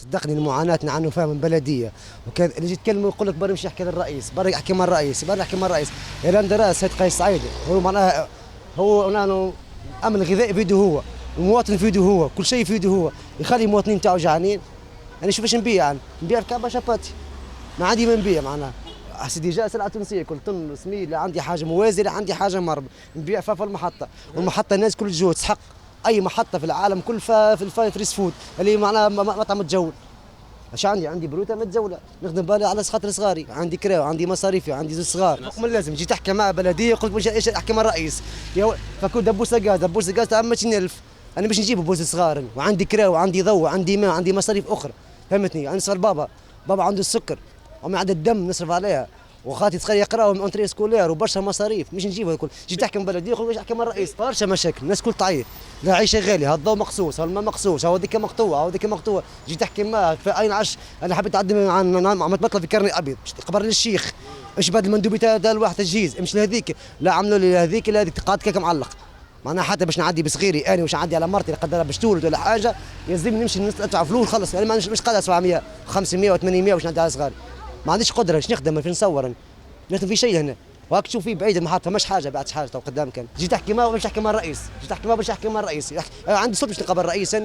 صدقني المعاناة نعانوا فيها من بلدية، وكان اللي يجي يتكلم يقول لك برا يمشي يحكي للرئيس، برا يحكي مع الرئيس، برا يحكي مع الرئيس. إيران درا سيد قيس سعيد هو معناها هو نحن أمن الغذائي في يده هو، المواطن في يده هو، كل شيء في يده هو، يخلي المواطنين تاعو جعانين. أنا شوف ايش نبيع يعني، نبيع في كعبة شاباتي، ما عندي ما نبيع معناها. سيدي جاء سلعة تونسية كل طن سميد، لا عندي حاجة موازية لا عندي حاجة مرب، نبيع فيها في المحطة، والمحطة الناس كل جهد تسحق أي محطة في العالم كل في الفريس فود اللي معناها مطعم متجول. اش عندي بروته متزوله، نخدم بالي على خاطر صغاري، عندي كراو، عندي مصاريفي، عندي زوج صغار، حكم لازم تجي تحكي مع بلديه يقول لك ايش احكي مع الرئيس. فكون دبوسه غاز تاع 200,000، انا باش نجيب بوز صغار، وعندي كراو، وعندي ضوء، وعندي ماء، عندي مصاريف اخرى، فهمتني؟ انا نصرف بابا عنده السكر، امي عندها الدم نصرف عليها، وخاتي صغار يقراوا من اونتري سكولير وبرشا مصاريف، مش نجيبها الكل، تجي تحكي من بلديه يقول لك احكي مع الرئيس، برشا مشاكل، الناس كل تعيط، لا عيشه غاليه، هالضوء مقصوص، هالماء مقصوص، هذيك مقطوعه، هذيك مقطوعه، تجي تحكي معاه في اين عش، انا حبيت اقدم عن مطلب في كرني ابيض، قبر للشيخ، ايش بعد المندوبي تاع الواحد تجهيز، امشي لهذيك، لا عملوا لي هذيك لا هذيك قاعد كيك معلق، معناها حتى باش نعدي بصغيري انا واش نعدي على مرتي قدرها باش تولد ولا حاجه، يلزمني نمشي ندفع فلوس خلص، انا مش قادر 700 500 و800 باش نعدي على صغاري، ما عنديش قدره، ايش نخدم في نصور نخدم في شيء هنا، وهاك تشوف فيه بعيد المحطه مش حاجه بعد حاجه تو قدامك، جيت تحكي معه باش تحكي مع الرئيس، جيت تحكي معه باش تحكي مع الرئيس، عندي صوت باش نقابل الرئيس.